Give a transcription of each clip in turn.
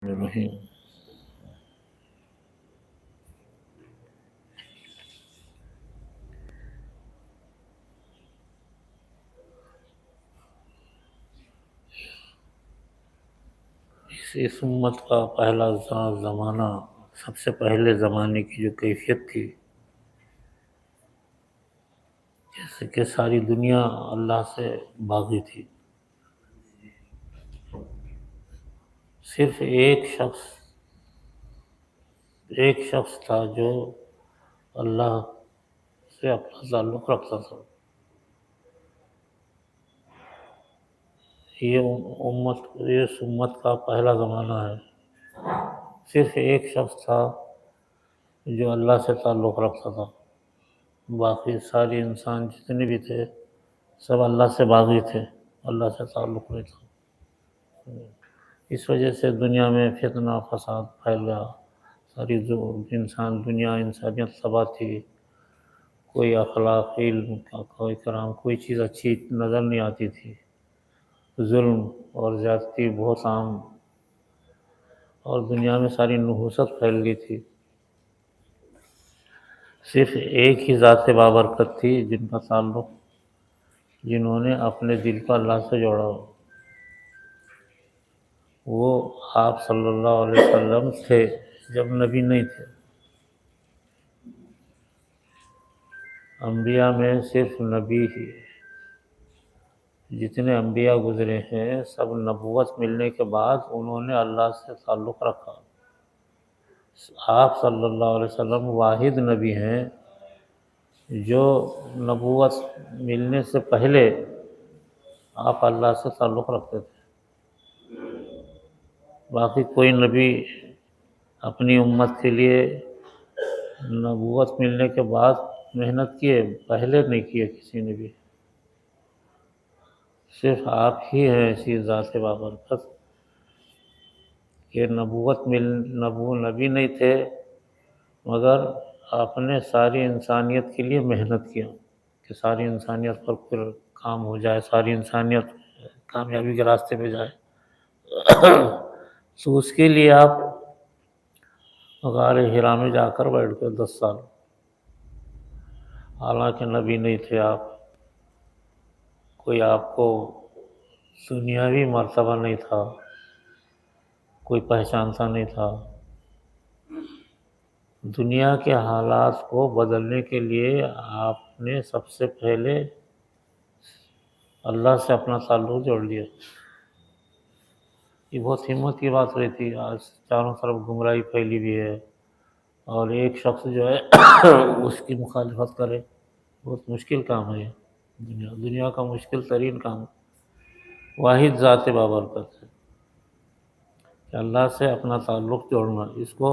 الرحیم۔ اس امت کا پہلا زمانہ، سب سے پہلے زمانے کی جو کیفیت تھی، جیسے کہ ساری دنیا اللہ سے باغی تھی، صرف ایک شخص تھا جو اللہ سے اپنا تعلق رکھتا تھا۔ اس امت کا پہلا زمانہ ہے، صرف ایک شخص تھا جو اللہ سے تعلق رکھتا تھا، باقی سارے انسان جتنے بھی تھے سب اللہ سے باغی تھے، اللہ سے تعلق نہیں تھا۔ اس وجہ سے دنیا میں فتنہ فساد پھیل گیا، ساری جو دنیا انسانیت تباہ تھی، کوئی اخلاق علم کوئی کرام کوئی چیز اچھی نظر نہیں آتی تھی، ظلم اور زیادتی بہت عام، اور دنیا میں ساری نحوست پھیل گئی تھی۔ صرف ایک ہی ذات بابرکت تھی جنہوں نے اپنے دل کو اللہ سے جوڑا، وہ آپ صلی اللہ علیہ وسلم تھے جب نبی نہیں تھے۔ انبیاء میں صرف نبی ہی، جتنے انبیاء گزرے ہیں سب نبوت ملنے کے بعد انہوں نے اللہ سے تعلق رکھا۔ آپ صلی اللہ علیہ وسلم واحد نبی ہیں جو نبوت ملنے سے پہلے آپ اللہ سے تعلق رکھتے تھے۔ باقی کوئی نبی اپنی امت کے لیے نبوت ملنے کے بعد محنت کیے، پہلے نہیں کیے کسی نے بھی، صرف آپ ہی ہیں ایسی ذات بابرکت کہ نبی نہیں تھے، مگر آپ نے ساری انسانیت کے لیے محنت کیا کہ ساری انسانیت پر پھر کام ہو جائے، ساری انسانیت کامیابی کے راستے پہ جائے۔ تو اس کے لیے آپ غار حرا میں جا کر بیٹھ گئے 10 سال، حالانکہ نبی نہیں تھے آپ، کوئی آپ کو دنیاوی مرتبہ نہیں تھا، کوئی پہچانتا نہیں تھا۔ دنیا کے حالات کو بدلنے کے لیے آپ نے سب سے پہلے اللہ سے اپنا تعلق جوڑ لیا۔ یہ بہت ہمت کی بات رہتی ہے، آج چاروں طرف گمراہی پھیلی ہوئی ہے، اور ایک شخص جو ہے اس کی مخالفت کرے، بہت مشکل کام ہے یہ، دنیا کا مشکل ترین کام۔ واحد ذات بابرکت ہے کہ اللہ سے اپنا تعلق جوڑنا، اس کو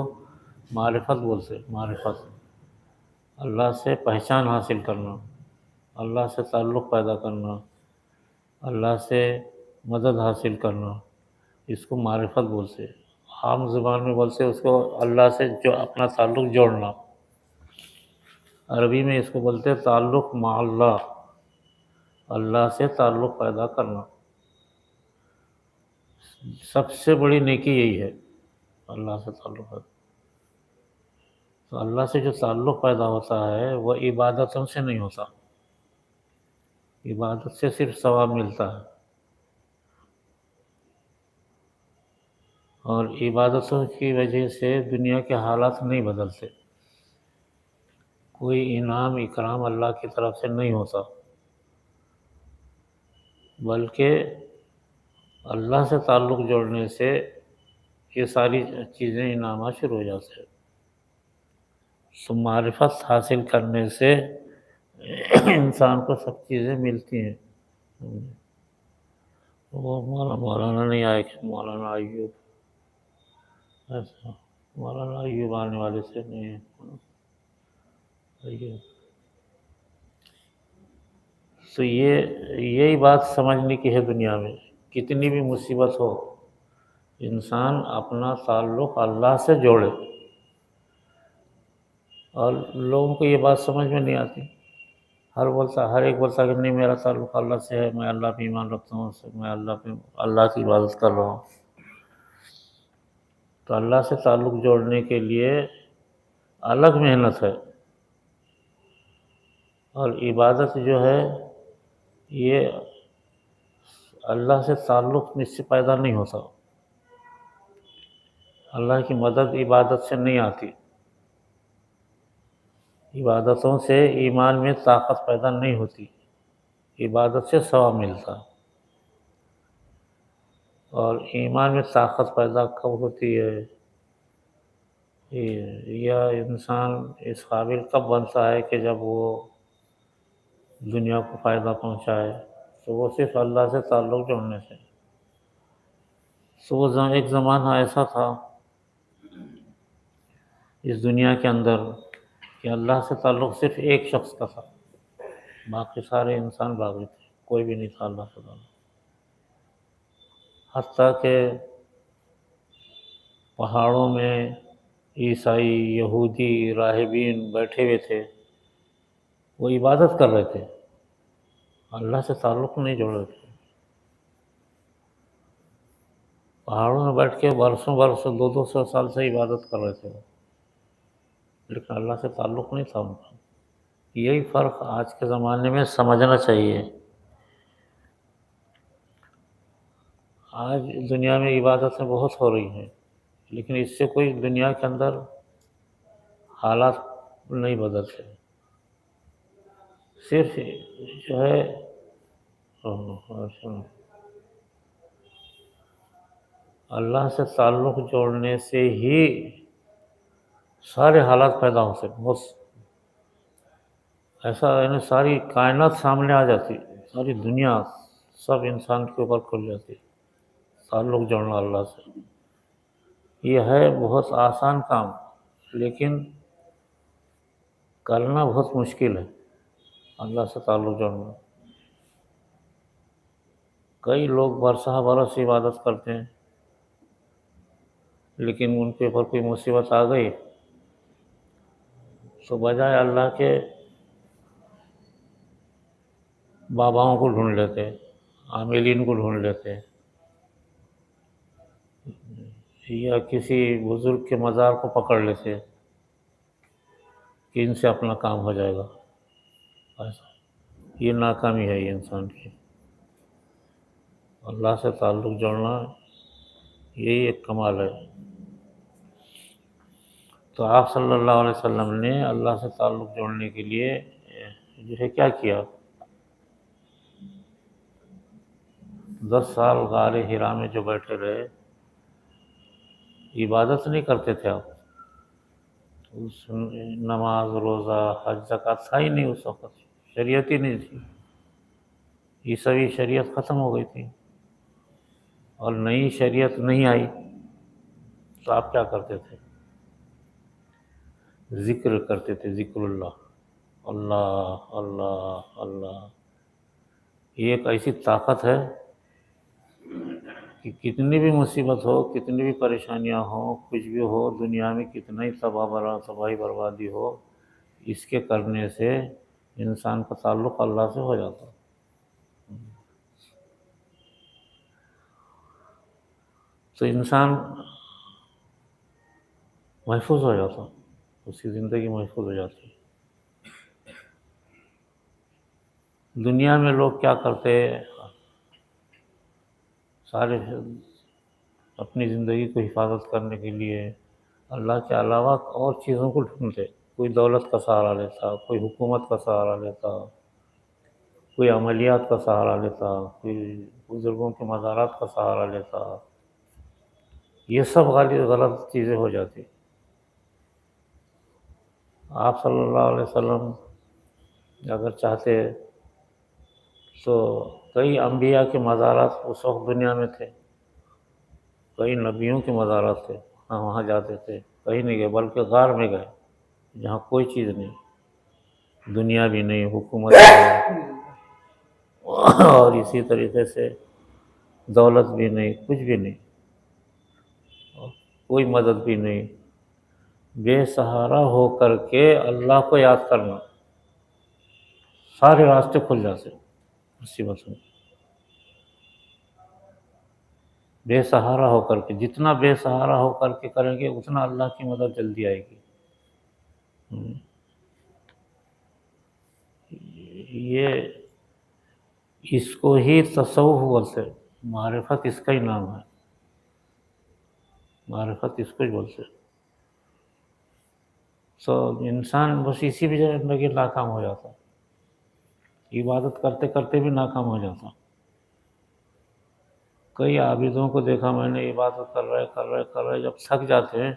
معرفت بولتے، معرفت، اللہ سے پہچان حاصل کرنا، اللہ سے تعلق پیدا کرنا، اللہ سے مدد حاصل کرنا، اس کو معرفت بولتے۔ عام زبان میں بولتے اس کو اللہ سے جو اپنا تعلق جوڑنا، عربی میں اس کو بولتے تعلق مع اللہ، اللہ سے تعلق پیدا کرنا۔ سب سے بڑی نیکی یہی ہے، اللہ سے تعلق پیدا۔ تو اللہ سے جو تعلق پیدا ہوتا ہے وہ عبادتوں سے نہیں ہوتا، عبادت سے صرف ثواب ملتا ہے، اور عبادتوں کی وجہ سے دنیا کے حالات نہیں بدلتے، کوئی انعام اکرام اللہ کی طرف سے نہیں ہوتا، بلکہ اللہ سے تعلق جوڑنے سے یہ ساری چیزیں انعامات شروع ہو جاتے ہیں۔ تو معرفت حاصل کرنے سے انسان کو سب چیزیں ملتی ہیں۔ وہ مولانا نہیں آئے کہ مولانا ایوب، ایسا مولانا ایوب آنے والے سے نہیں ہے ایوب۔ تو یہی بات سمجھنے کی ہے، دنیا میں کتنی بھی مصیبت ہو انسان اپنا تعلق اللہ سے جوڑے، اور لوگوں کو یہ بات سمجھ میں نہیں آتی، ہر ایک بولتا کہ نہیں میرا تعلق اللہ سے ہے، میں اللہ پہ ایمان رکھتا ہوں، میں اللہ کی عبادت کر رہا ہوں۔ تو اللہ سے تعلق جوڑنے کے لیے الگ محنت ہے، اور عبادت جو ہے یہ اللہ سے تعلق اس سے پیدا نہیں ہوتا، اللہ کی مدد عبادت سے نہیں آتی، عبادتوں سے ایمان میں طاقت پیدا نہیں ہوتی، عبادت سے ثواب ملتا، اور ایمان میں طاقت پیدا کب ہوتی ہے، یا انسان اس قابل کب بنتا ہے کہ جب وہ دنیا کو فائدہ پہنچائے، تو وہ صرف اللہ سے تعلق جوڑنے سے۔ تو وہ ایک زمانہ ایسا تھا اس دنیا کے اندر کہ اللہ سے تعلق صرف ایک شخص کا تھا، باقی سارے انسان باغی تھے، کوئی بھی نہیں تھا اللہ سے تعلق۔ حتیٰ کہ پہاڑوں میں عیسائی، یہودی، راہبین بیٹھے ہوئے تھے، وہ عبادت کر رہے تھے، اللہ سے تعلق نہیں جوڑ رہے تھے، پہاڑوں میں بیٹھ کے برسوں 200 سال سے عبادت کر رہے تھے وہ، لیکن اللہ سے تعلق نہیں تھا ان کا۔ یہی فرق آج کے زمانے میں سمجھنا چاہیے۔ آج دنیا میں عبادتیں بہت ہو رہی ہیں، لیکن اس سے کوئی دنیا کے اندر حالات نہیں بدلتے، صرف جو ہے اللہ سے تعلق جوڑنے سے ہی سارے حالات پیدا ہوتے، بہت ایسا، یعنی ساری کائنات سامنے آ جاتی، ساری دنیا سب انسان کے اوپر کھل جاتی، تعلق جوڑنا اللہ سے۔ یہ ہے بہت آسان کام، لیکن کرنا بہت مشکل ہے، اللہ سے تعلق جوڑنا۔ کئی لوگ برس عبادت کرتے ہیں، لیکن ان کے اوپر کوئی مصیبت آ گئی تو بجائے اللہ کے باباؤں کو ڈھونڈ لیتے، عاملین کو ڈھونڈ لیتے، یا کسی بزرگ کے مزار کو پکڑ لیتے کہ ان سے اپنا کام ہو جائے گا۔ ایسا یہ ناکامی ہے یہ انسان کی۔ اللہ سے تعلق جوڑنا یہی ایک کمال ہے۔ تو آپ صلی اللہ علیہ وسلم نے اللہ سے تعلق جوڑنے کے لیے جو ہے کیا کیا؟ 10 سال غار حرا میں جو بیٹھے رہے، عبادت نہیں کرتے تھے آپ، اس نماز، روزہ، حج، زکوٰۃ تھا ہی نہیں اس وقت، شریعت ہی نہیں تھی، عیسوی شریعت ختم ہو گئی تھی، اور نئی شریعت نہیں آئی، تو آپ کیا کرتے تھے؟ ذکر کرتے تھے، ذکر اللہ، اللہ اللہ اللہ۔ یہ ایک ایسی طاقت ہے کہ کتنی بھی مصیبت ہو، کتنی بھی پریشانیاں ہوں، کچھ بھی ہو، دنیا میں کتنا ہی تباہی بربادی ہو، اس کے کرنے سے انسان کا تعلق اللہ سے ہو جاتا ہے۔ تو انسان محفوظ ہو جاتا، اس کی زندگی محفوظ ہو جاتی۔ دنیا میں لوگ کیا کرتے، سارے اپنی زندگی کو حفاظت کرنے کے لیے اللہ کے علاوہ اور چیزوں کو ڈھونڈتے، کوئی دولت کا سہارا لیتا، کوئی حکومت کا سہارا لیتا، کوئی عملیات کا سہارا لیتا، کوئی بزرگوں کے مزارات کا سہارا لیتا۔ یہ سب غلط چیزیں ہو جاتی۔ آپ صلی اللہ علیہ وسلم اگر چاہتے تو کئی انبیاء کے مزارات اس وقت دنیا میں تھے، کئی نبیوں کے مزارات تھے، وہاں جاتے تھے، کہیں نہیں گئے بلکہ غار میں گئے جہاں کوئی چیز نہیں، دنیا بھی نہیں، حکومت بھی نہیں، اور اسی طریقے سے دولت بھی نہیں، کچھ بھی نہیں، کوئی مدد بھی نہیں، بے سہارا ہو کر کے اللہ کو یاد کرنا، سارے راستے کھل جاتے مصیبتوں۔ بے سہارا ہو کر کے، جتنا بے سہارا ہو کر کے کریں گے اتنا اللہ کی مدد جلدی آئے گی۔ یہ اس کو ہی تصوف بولتے، معرفت اس کا ہی نام ہے، معرفت اس کو ہی بولتے۔ تو انسان بس اسی بھی زندگی ناکام ہو جاتا، عبادت کرتے کرتے بھی ناکام ہو جاتا۔ کئی عابدوں کو دیکھا میں نے، عبادت کر رہے جب تھک جاتے ہیں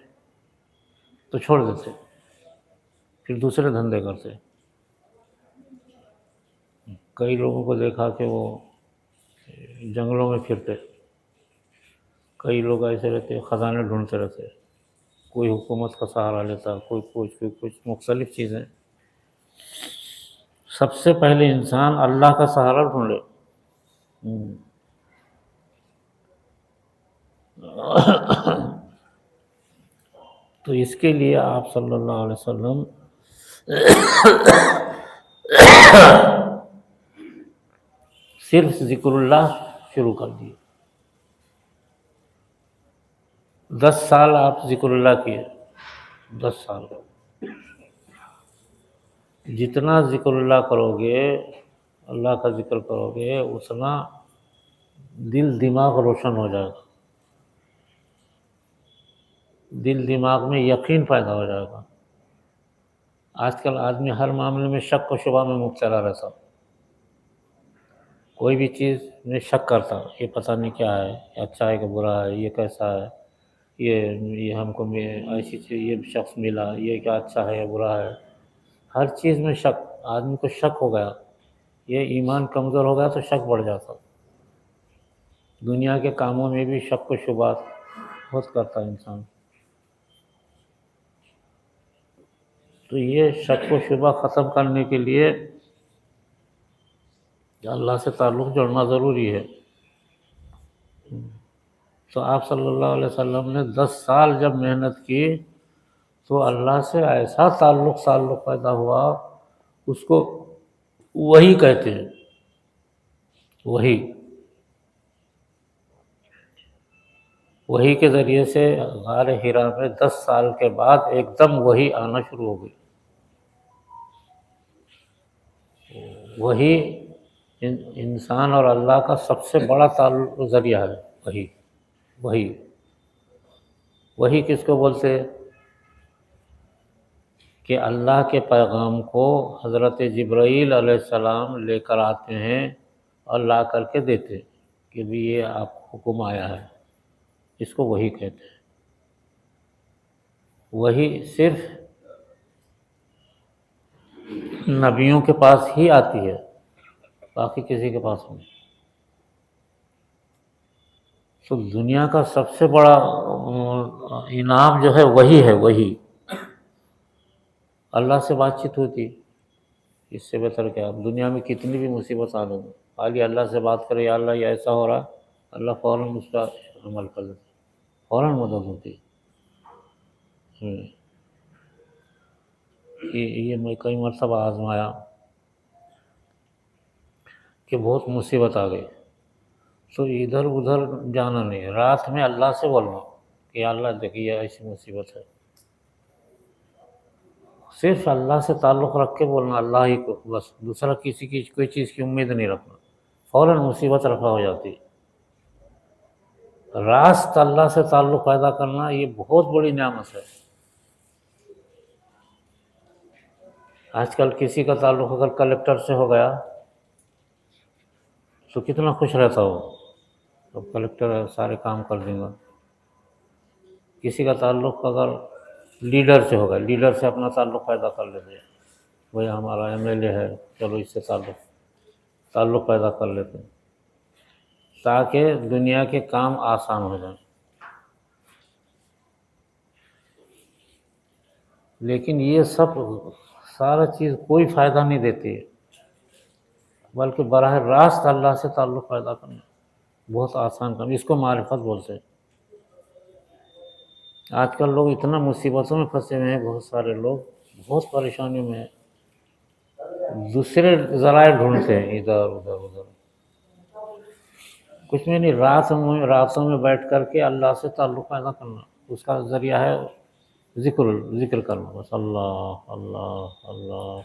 تو چھوڑ دیتے، پھر دوسرے دھندے کرتے۔ کئی لوگوں کو دیکھا کہ وہ جنگلوں میں پھرتے، کئی لوگ ایسے رہتے خزانے ڈھونڈتے رہتے، کوئی حکومت کا سہارا لیتا، کوئی کچھ مختلف چیزیں۔ سب سے پہلے انسان اللہ کا سہارا ڈھونڈے۔ تو اس کے لیے آپ صلی اللہ علیہ وسلم صرف ذکر اللہ شروع کر دیے۔ 10 سال آپ ذکر اللہ کیے، 10 سال جتنا ذکر اللہ کرو گے، اللہ کا ذکر کرو گے، اتنا دل دماغ روشن ہو جائے گا، دل دماغ میں یقین پیدا ہو جائے گا۔ آج کل آدمی ہر معاملے میں شک و شبہ میں مبتلا رہتا، کوئی بھی چیز میں شک کرتا، یہ پتہ نہیں کیا ہے، یہ اچھا ہے کہ برا ہے، یہ کیسا ہے، یہ ہم کو ایسی چیز، یہ شخص ملا، یہ کیا اچھا ہے یا برا ہے، ہر چیز میں شک۔ آدمی کو شک ہو گیا، یہ ایمان کمزور ہو گیا تو شک بڑھ جاتا۔ دنیا کے کاموں میں بھی شک و شبہات بہت کرتا انسان۔ تو یہ شک و شبہ ختم کرنے کے لیے اللہ سے تعلق جوڑنا ضروری ہے۔ تو آپ صلی اللہ علیہ وسلم نے 10 سال جب محنت کی تو اللہ سے ایسا تعلق پیدا ہوا، اس کو وحی کہتے ہیں، وحی کے ذریعے سے غار حرا میں 10 سال کے بعد ایک دم وحی آنا شروع ہو گئی۔ وحی انسان اور اللہ کا سب سے بڑا تعلق ذریعہ ہے۔ وحی کس کو بولتے ہیں؟ کہ اللہ کے پیغام کو حضرت جبرائیل علیہ السلام لے کر آتے ہیں اور لا کر کے دیتے کہ بھی یہ آپ کو حکم آیا ہے، اس کو وحی کہتے ہیں۔ وحی صرف نبیوں کے پاس ہی آتی ہے، باقی کسی کے پاس نہیں۔ تو دنیا کا سب سے بڑا انعام جو ہے وحی۔ اللہ سے بات چیت ہوتی، اس سے بہتر کیا؟ اب دنیا میں کتنی بھی مصیبت آ رہی، خالی اللہ سے بات کرے، یا اللہ یہ ایسا ہو رہا، اللہ فوراً اس کا عمل کر دیتا، فوراً مدد ہوتی۔ یہ میں کئی مرتبہ آزمایا کہ بہت مصیبت آ گئی تو ادھر ادھر جانا نہیں، رات میں اللہ سے بولنا کہ یا اللہ دیکھیے ایسی مصیبت ہے، صرف اللہ سے تعلق رکھ کے بولنا، اللہ ہی کو بس، دوسرا کسی کی کوئی چیز کی امید نہیں رکھنا، فوراً مصیبت رفع ہو جاتی۔ راست اللہ سے تعلق پیدا کرنا یہ بہت بڑی نعمت ہے۔ آج کل کسی کا تعلق اگر کلیکٹر سے ہو گیا تو کتنا خوش رہتا ہو، اب کلیکٹر ہے سارے کام کر دیں گا۔ کسی کا تعلق اگر لیڈر سے ہوگا، لیڈر سے اپنا تعلق پیدا کر لیتے ہیں، وہی ہمارا ایم ایل اے ہے، چلو اس سے تعلق پیدا کر لیتے ہیں تاکہ دنیا کے کام آسان ہو جائیں۔ لیکن یہ سارا چیز کوئی فائدہ نہیں دیتی ہے، بلکہ براہ راست اللہ سے تعلق پیدا کرنا بہت آسان کام، اس کو معرفت بولتے ہیں۔ آج کل لوگ اتنا مصیبتوں میں پھنسے ہوئے ہیں، بہت سارے لوگ بہت پریشانیوں میں ہیں، دوسرے ذرائع ڈھونڈتے ہیں ادھر ادھر۔ کچھ میں نہیں، راتوں میں بیٹھ کر کے اللہ سے تعلق پیدا کرنا، اس کا ذریعہ ہے ذکر کرنا، بس اللہ اللہ اللہ.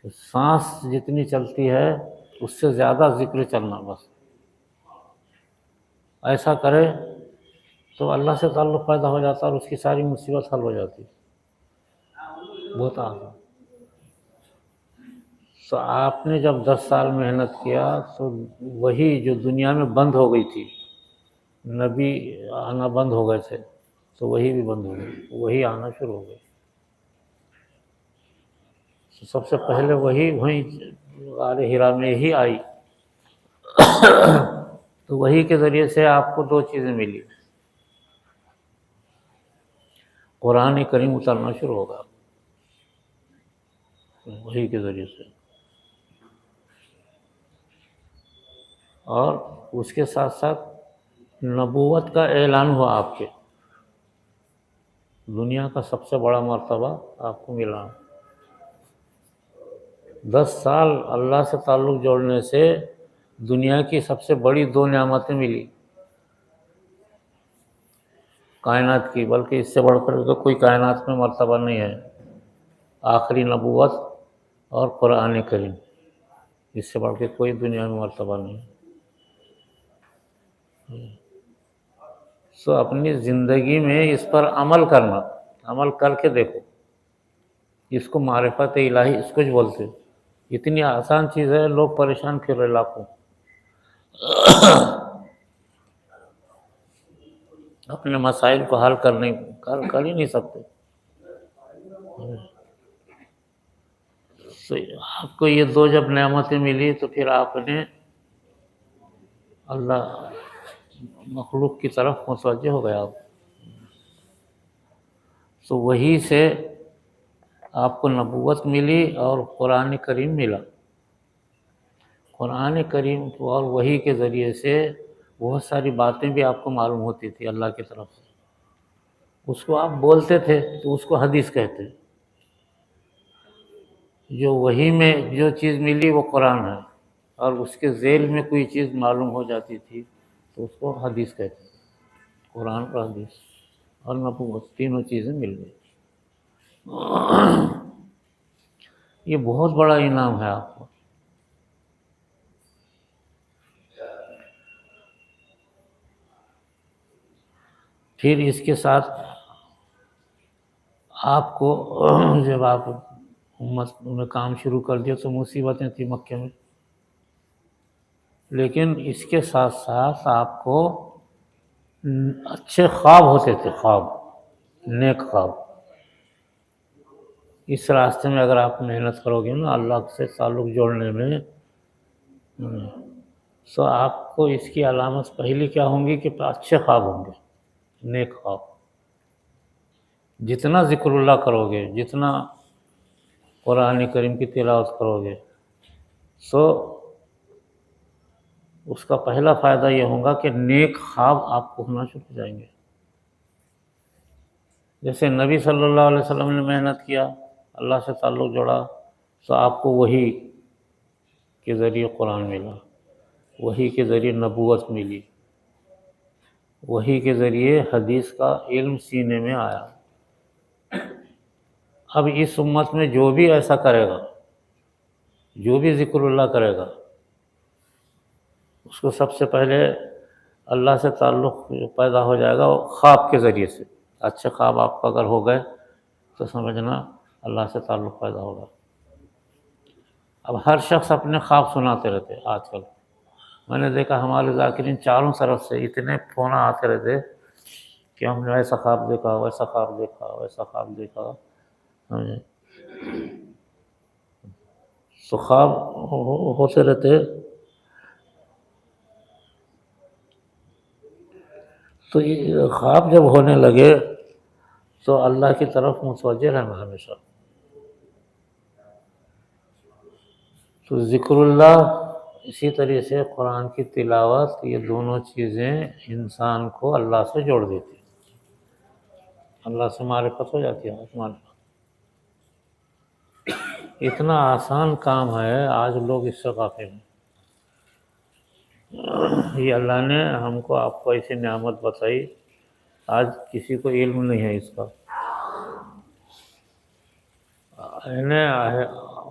سانس جتنی چلتی ہے اس سے زیادہ ذکر چلنا، بس ایسا کرے تو اللہ سے تعلق پیدا ہو جاتا اور اس کی ساری مصیبت حل ہو جاتی. بہت آسان. تو آپ نے جب 10 سال محنت کیا تو وہی جو دنیا میں بند ہو گئی تھی، نبی آنا بند ہو گئے تھے، تو وہی بھی بند ہو گئی، وہی آنا شروع ہو گئی. تو سب سے پہلے وہیں غار حرا میں ہی آئی. تو وہی کے ذریعے سے آپ کو 2 چیزیں ملی. قرآن کریم اترنا شروع ہوگا وہی کے ذریعے سے، اور اس کے ساتھ ساتھ نبوت کا اعلان ہوا آپ کے. دنیا کا سب سے بڑا مرتبہ آپ کو ملا. 10 سال اللہ سے تعلق جوڑنے سے دنیا کی سب سے بڑی 2 نعمتیں ملی کائنات کی، بلکہ اس سے بڑھ کر تو کوئی کائنات میں مرتبہ نہیں ہے. آخری نبوت اور قرآن کریم، اس سے بڑھ کے کوئی دنیا میں مرتبہ نہیں. سو اپنی زندگی میں اس پر عمل کرنا، عمل کر کے دیکھو. اس کو معرفت الہی اس کو بولتے. اتنی آسان چیز ہے، لوگ پریشان پھر رہے لاکھوں. اپنے مسائل کو حل کر ہی نہیں سکتے. تو آپ کو یہ 2 جب نعمتیں ملی تو پھر آپ نے اللہ مخلوق کی طرف متوجہ ہو گیا. تو وہی سے آپ کو نبوت ملی اور قرآن کریم ملا. قرآن کریم اور وحی کے ذریعے سے بہت ساری باتیں بھی آپ کو معلوم ہوتی تھی اللہ کی طرف سے. اس کو آپ بولتے تھے تو اس کو حدیث کہتے. جو وحی میں جو چیز ملی وہ قرآن ہے، اور اس کے ذیل میں کوئی چیز معلوم ہو جاتی تھی تو اس کو حدیث کہتے. قرآن اور حدیث اور نبوت تینوں چیزیں مل گئی. یہ بہت بڑا انعام ہے آپ کو. پھر اس کے ساتھ آپ کو جب آپ امت میں کام شروع کر دیا تو مصیبتیں تھیں مکے میں، لیکن اس کے ساتھ ساتھ آپ کو اچھے خواب ہوتے تھے، خواب، نیک خواب. اس راستے میں اگر آپ محنت کرو گے نا اللہ سے تعلق جوڑنے میں، تو آپ کو اس کی علامت پہلی کیا ہوں گی کہ اچھے خواب ہوں گے، نیک خواب. جتنا ذکر اللہ کرو گے، جتنا قرآن کریم کی تلاوت کرو گے، سو اس کا پہلا فائدہ یہ ہوگا کہ نیک خواب آپ کو ہونا شروع ہو جائیں گے. جیسے نبی صلی اللہ علیہ وسلم نے محنت کیا، اللہ سے تعلق جوڑا، تو آپ کو وحی کے ذریعے قرآن ملا، وحی کے ذریعے نبوت ملی، وحی کے ذریعے حدیث کا علم سینے میں آیا. اب اس امت میں جو بھی ایسا کرے گا، جو بھی ذکر اللہ کرے گا، اس کو سب سے پہلے اللہ سے تعلق پیدا ہو جائے گا خواب کے ذریعے سے. اچھے خواب آپ کا اگر ہو گئے تو سمجھنا اللہ سے تعلق پیدا ہوگا. اب ہر شخص اپنے خواب سناتے رہتے. آج کل میں نے دیکھا ہمارے ذاکرین چاروں طرف سے اتنے فون آتے رہتے کہ ہم نے ایسا خواب دیکھا، ویسا خواب دیکھا، ویسا خواب دیکھا. تو خواب ہوتے رہتے. تو یہ خواب جب ہونے لگے تو اللہ کی طرف متوجہ رہنا ہمیشہ. تو ذکر اللہ، اسی طریقے سے قرآن کی تلاوت، یہ دونوں چیزیں انسان کو اللہ سے جوڑ دیتی، اللہ سے معرفت ہو جاتی ہے. اتنا آسان کام ہے، آج لوگ اس سے غافل ہیں. یہ اللہ نے ہم کو آپ کو ایسی نعمت بتائی، آج کسی کو علم نہیں ہے اس کا،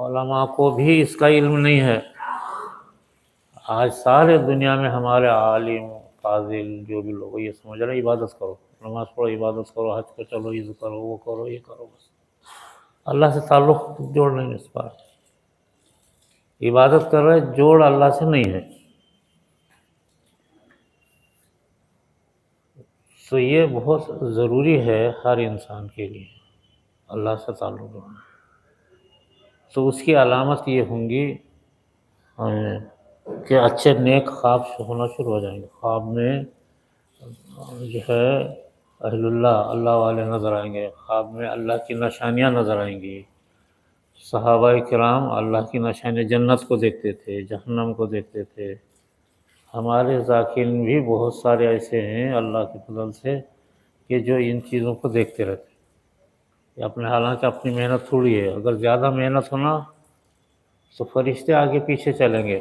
علماء کو بھی اس کا علم نہیں ہے۔ آج سارے دنیا میں ہمارے عالم فاضل جو بھی لوگ یہ سمجھ رہے عبادت کرو، نماز پڑھو، عبادت کرو، حج کو چلو، یہ کرو، وہ کرو، یہ کرو، بس اللہ سے تعلق جوڑ نہیں اس پر، عبادت کر رہے جوڑ اللہ سے نہیں ہے۔ تو یہ بہت ضروری ہے ہر انسان کے لیے اللہ سے تعلق جوڑنا۔ تو اس کی علامت یہ ہوں گی کہ اچھے نیک خواب ہونا شروع ہو جائیں گے، خواب میں جو ہے اہل اللہ، اللہ والے نظر آئیں گے، خواب میں اللہ کی نشانیاں نظر آئیں گی۔ صحابہ کرام اللہ کی نشانیاں، جنت کو دیکھتے تھے، جہنم کو دیکھتے تھے۔ ہمارے ذاکرین بھی بہت سارے ایسے ہیں اللہ کے فضل سے کہ جو ان چیزوں کو دیکھتے رہتے ہیں، اپنے حالانکہ اپنی محنت تھوڑی ہے، اگر زیادہ محنت ہونا تو فرشتے آگے پیچھے چلیں گے۔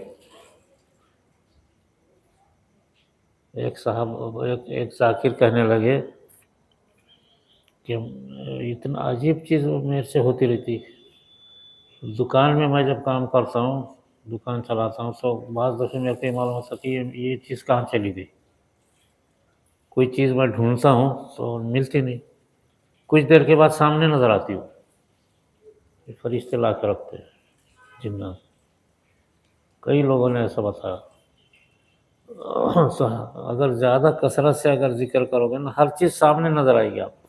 ایک ذاکر کہنے لگے کہ اتنا عجیب چیز میرے سے ہوتی رہتی، دکان میں جب کام کرتا ہوں، دکان چلاتا ہوں، تو بعض دفعے میرے کو یہ معلوم ہوتا کہ یہ چیز کہاں چلی گئی، کوئی چیز میں ڈھونڈتا ہوں تو ملتی نہیں، کچھ دیر کے بعد سامنے نظر آتی ہوں، یہ فرشتے لا کے رکھتے ہیں جنات۔ کئی لوگوں نے ایسا بتایا۔ تو اگر زیادہ کثرت سے اگر ذکر کرو گے نا، ہر چیز سامنے نظر آئے گی آپ کو،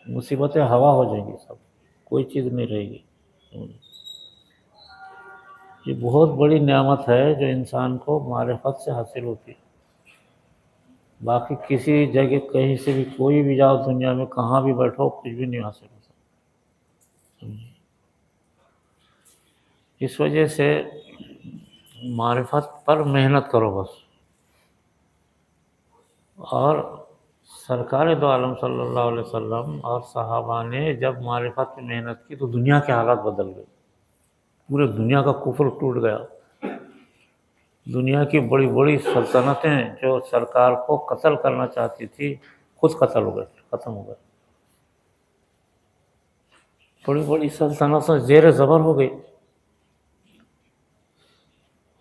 مصیبتیں ہوا ہو جائیں گی، سب کوئی چیز نہیں رہے گی۔ یہ بہت بڑی نعمت ہے جو انسان کو معرفت سے حاصل ہوتی ہے۔ باقی کسی جگہ کہیں سے بھی کوئی بھی جاؤ دنیا میں، کہاں بھی بیٹھو، کچھ بھی نہیں حاصل ہو سکتا۔ اس وجہ سے معرفت پر محنت کرو بس۔ اور سرکار دو عالم صلی اللہ علیہ وسلم اور صحابہ نے جب معرفت میں محنت کی تو دنیا کے حالات بدل گئے، پورے دنیا کا کفر ٹوٹ گیا۔ دنیا کی بڑی بڑی سلطنتیں جو سرکار کو قتل کرنا چاہتی تھی، خود قتل ہو گئے، ختم ہو گئے۔ بڑی بڑی سلطنتیں زیر زبر ہو گئی۔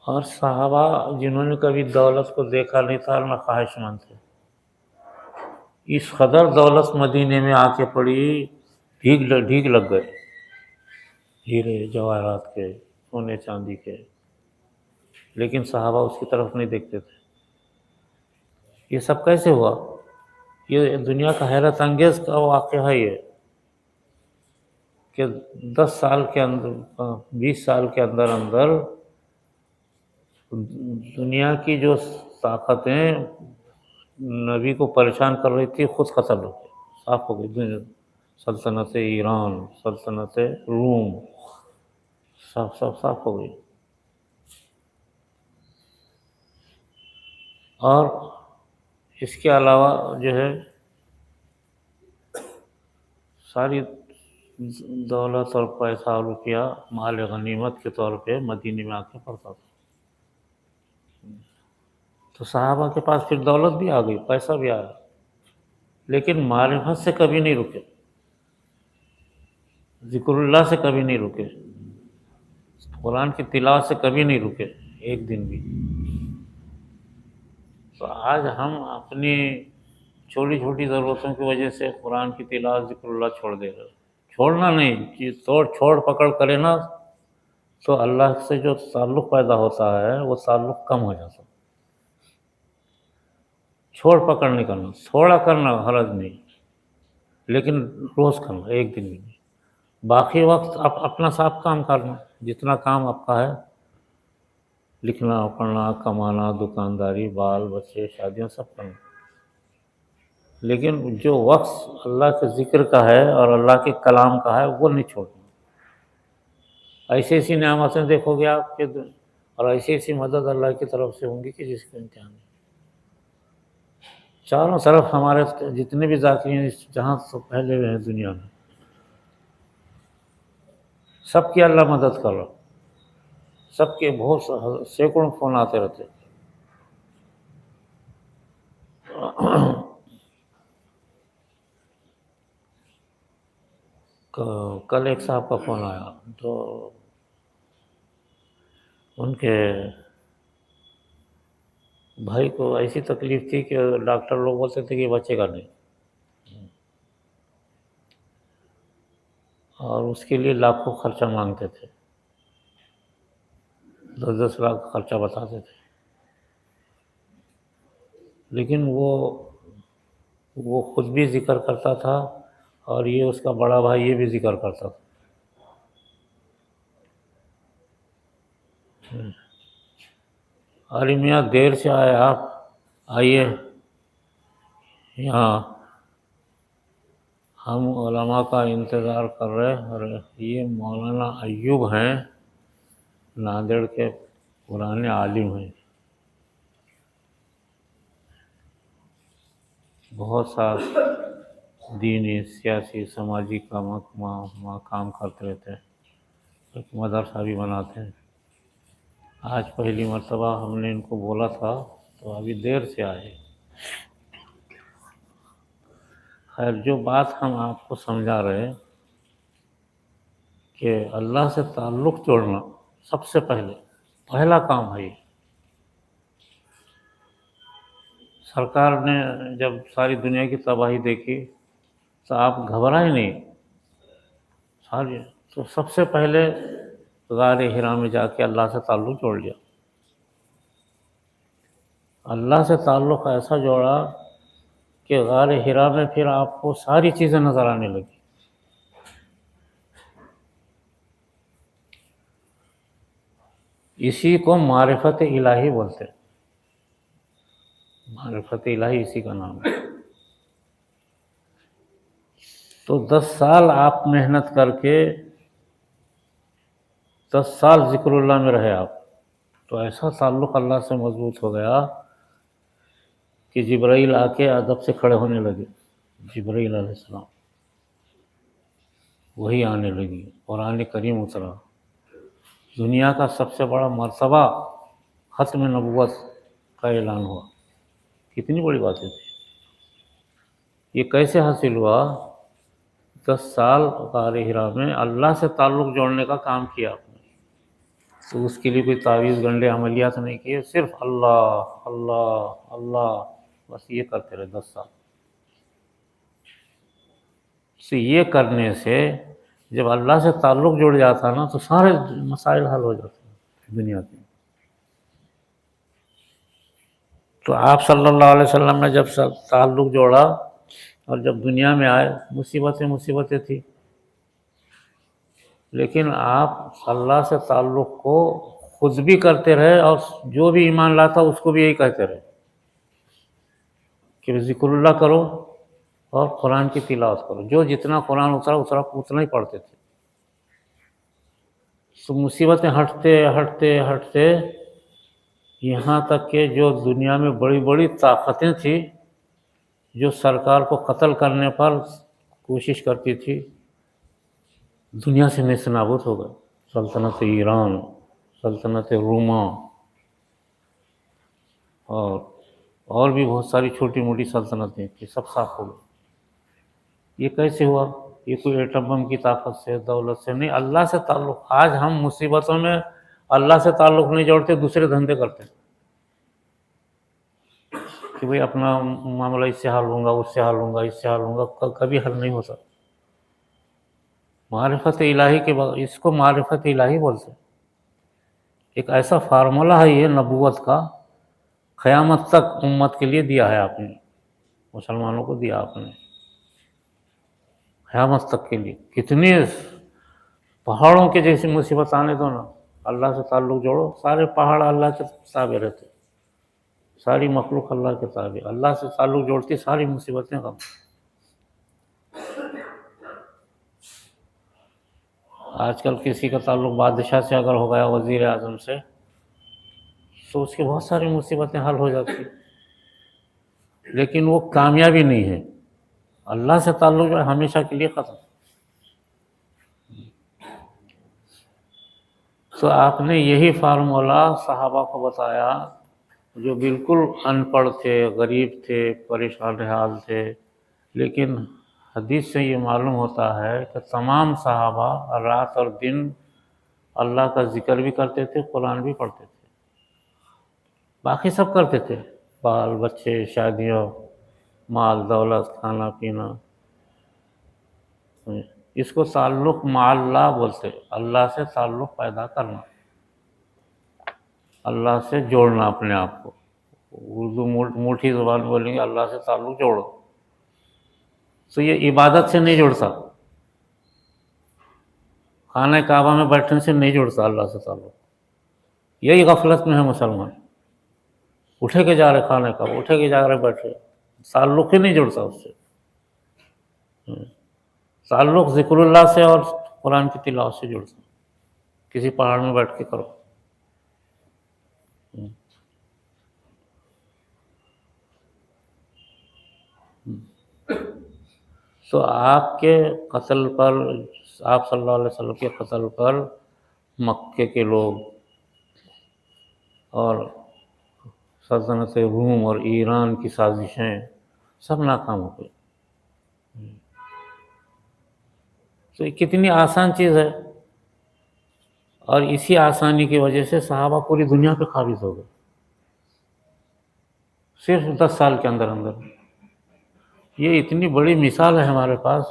اور صحابہ جنہوں نے کبھی دولت کو دیکھا نہیں تھا، نہ خواہش مند تھے، اس قدر دولت مدینے میں آ کے پڑی، ڈھیگ لگ گئے، ہیرے جواہرات کے، سونے چاندی کے، لیکن صحابہ اس کی طرف نہیں دیکھتے تھے۔ یہ سب کیسے ہوا؟ یہ دنیا کا حیرت انگیز کا واقعہ ہے یہ، کہ 10 سال کے اندر، 20 سال کے اندر دنیا کی جو طاقتیں نبی کو پریشان کر رہی تھی، خود قتل ہو گئی، صاف ہو گئی۔ سلطنت ایران، سلطنت روم، صاف ہو گئی۔ اور اس کے علاوہ جو ہے ساری دولت اور پیسہ اور روپیہ مال غنیمت کے طور پہ مدینے میں آ کے پڑتا تھا۔ تو صحابہ کے پاس پھر دولت بھی آ گئی، پیسہ بھی آیا، لیکن معرفت سے کبھی نہیں رکے، ذکر اللہ سے کبھی نہیں رکے، قرآن کی تلاوت سے کبھی نہیں رکے ایک دن بھی۔ تو آج ہم اپنی چھوٹی چھوٹی ضرورتوں کی وجہ سے قرآن کی تلاوت، ذکر اللہ چھوڑ دے رہے۔ چھوڑنا نہیں، چھوڑ پکڑ کرے نا تو اللہ سے جو تعلق پیدا ہوتا ہے وہ تعلق کم ہو جاتا ہے۔ چھوڑ پکڑ نہیں کرنا، تھوڑا کرنا حرج نہیں، لیکن روز کرنا، ایک دن بھی نہیں۔ باقی وقت آپ اپنا صاف کام کرنا، جتنا کام آپ کا ہے، لکھنا، پڑھنا، کمانا، دکانداری، بال بچے، شادیاں، سب کرنا، لیکن جو وقت اللہ کے ذکر کا ہے اور اللہ کے کلام کا ہے وہ نہیں چھوڑنا۔ ایسی ایسی نعمتیں دیکھو گے آپ کے، اور ایسی ایسی مدد اللہ کی طرف سے ہوں گی کہ جس کا امتحان نہیں۔ چاروں طرف ہمارے جتنے بھی ذاکرین ہیں جہاں سے پھیلے ہوئے ہیں دنیا میں، سب کی اللہ مدد کر رہا، سب کے بہت سینکڑوں فون آتے رہتے، کل ایک صاحب کا فون آیا تو ان کے بھائی کو ایسی تکلیف تھی کہ ڈاکٹر لوگ بولتے تھے کہ یہ بچے گا نہیں، اور اس کے لیے لاکھوں خرچہ مانگتے تھے، 10 لاکھ خرچہ بتاتے تھے، لیکن وہ خود بھی ذکر کرتا تھا اور یہ اس کا بڑا بھائی یہ بھی ذکر کرتا تھا۔ علی میاں دیر سے آئے آپ، آئیے یہاں، ہم علماء کا انتظار کر رہے اور یہ مولانا ایوب ہیں، ناندیڑ کے پرانے عالم ہیں، بہت سا دینی، سیاسی، سماجی کام کرتے رہتے ہیں، ایک مدرسہ بھی بناتے ہیں۔ آج پہلی مرتبہ ہم نے ان کو بولا تھا تو ابھی دیر سے آئے۔ خیر، جو بات ہم آپ کو سمجھا رہے ہیں کہ اللہ سے تعلق جوڑنا سب سے پہلا کام ہے۔ سرکار نے جب ساری دنیا کی تباہی دیکھی تو آپ گھبرائے نہیں، تو سب سے پہلے غار حرا میں جا کے اللہ سے تعلق جوڑ لیا۔ اللہ سے تعلق ایسا جوڑا کہ غار حرا میں پھر آپ کو ساری چیزیں نظر آنے لگی۔ اسی کو معرفت الہی بولتے ہیں، معرفت الہی اسی کا نام ہے۔ تو 10 سال آپ محنت کر کے 10 سال ذکر اللہ میں رہے آپ، تو ایسا تعلق اللہ سے مضبوط ہو گیا کہ جبرائیل آ کے ادب سے کھڑے ہونے لگے، جبرائیل علیہ السلام وہی آنے لگی، قرآن کریم اترا، دنیا کا سب سے بڑا مرتبہ ختم نبوت کا اعلان ہوا۔ کتنی بڑی باتیں تھی۔ یہ کیسے حاصل ہوا؟ 10 سال غار حرا میں اللہ سے تعلق جوڑنے کا کام کیا آپ نے، تو اس کے لیے کوئی تعویذ گنڈے عملیات نہیں کیے، صرف اللہ اللہ اللہ، بس یہ کرتے رہے 10 سال۔ تو یہ کرنے سے جب اللہ سے تعلق جڑ جاتا نا تو سارے مسائل حل ہو جاتے ہیں دنیا کے۔ تو آپ صلی اللہ علیہ وسلم نے جب تعلق جوڑا اور جب دنیا میں آئے، مصیبتیں تھیں، لیکن آپ اللہ سے تعلق کو خود بھی کرتے رہے اور جو بھی ایمان لاتا اس کو بھی یہی کہتے رہے کہ ذکر اللہ کرو اور قرآن کی تلاوت کرو، جو جتنا قرآن اتنا ہی پڑھتے تھے۔ تو مصیبتیں ہٹتے یہاں تک کہ جو دنیا میں بڑی بڑی طاقتیں تھیں جو سرکار کو قتل کرنے پر کوشش کرتی تھی، دنیا سے نیست نابود ہو گئے۔ سلطنت ایران، سلطنت روما اور بھی بہت ساری چھوٹی موٹی سلطنتیں تھیں، سب صاف ہو گئی۔ یہ کیسے ہوا؟ یہ کوئی ایٹم بم کی طاقت سے، دولت سے نہیں، اللہ سے تعلق۔ آج ہم مصیبتوں میں اللہ سے تعلق نہیں جوڑتے، دوسرے دھندے کرتے ہیں کہ بھئی اپنا معاملہ اس سے حل ہوں گا، اس سے حل ہوں گا، اس سے حل ہوں گا، کبھی حل نہیں ہوتا۔ معرفت الہی کے بعد اس کو معرفت الہی بولتے ہیں۔ ایک ایسا فارمولہ ہے یہ نبوت کا، قیامت تک امت کے لیے دیا ہے آپ نے، مسلمانوں کو دیا آپ نے، قیامت تک کے لیے۔ کتنے پہاڑوں کے جیسی مصیبت آنے دو نا، اللہ سے تعلق جوڑو، سارے پہاڑ اللہ کے تابع رہتے، ساری مخلوق اللہ کے تابع، اللہ سے تعلق جوڑتی ساری مصیبتیں کم۔ آج کل کسی کا تعلق بادشاہ سے اگر ہو گیا، وزیر اعظم سے، تو اس کی بہت ساری مصیبتیں حل ہو جاتی، لیکن وہ کامیابی نہیں ہے۔ اللہ سے تعلق جو ہے ہمیشہ کے لیے ختم۔ تو آپ نے یہی فارمولہ صحابہ کو بتایا، جو بالکل ان پڑھ تھے، غریب تھے، پریشان حال تھے، لیکن حدیث سے یہ معلوم ہوتا ہے کہ تمام صحابہ رات اور دن اللہ کا ذکر بھی کرتے تھے، قرآن بھی پڑھتے تھے، باقی سب کرتے تھے، بال بچے، شادیوں، مال دولت، کھانا پینا، اس کو تعلق مع اللہ بولتے، اللہ سے تعلق پیدا کرنا، اللہ سے جوڑنا اپنے آپ کو۔ اردو موٹھی زبان بولیں گے اللہ سے تعلق جوڑو، تو یہ عبادت سے نہیں جڑتا، خانہ کعبہ میں بیٹھنے سے نہیں جڑتا اللہ سے تعلق۔ یہی غفلت میں ہے مسلمان، اٹھے کے جا رہے خانہ کعبہ، اٹھے کے جا رہے بیٹھے، تعلق ہی نہیں جڑتا اس سے۔ تعلق ذکر اللہ سے اور قرآن کی تلاوت سے جڑتا، کسی پہاڑ میں بیٹھ کے کرو۔ تو آپ کے قتل پر، آپ صلی اللہ علیہ وسلم کے قتل پر مکے کے لوگ اور سلطنت روم اور ایران کی سازشیں سب ناکام ہو گئی۔ تو یہ کتنی آسان چیز ہے، اور اسی آسانی کی وجہ سے صحابہ پوری دنیا پہ قابض ہو گئے، صرف 10 سال کے اندر اندر۔ یہ اتنی بڑی مثال ہے ہمارے پاس،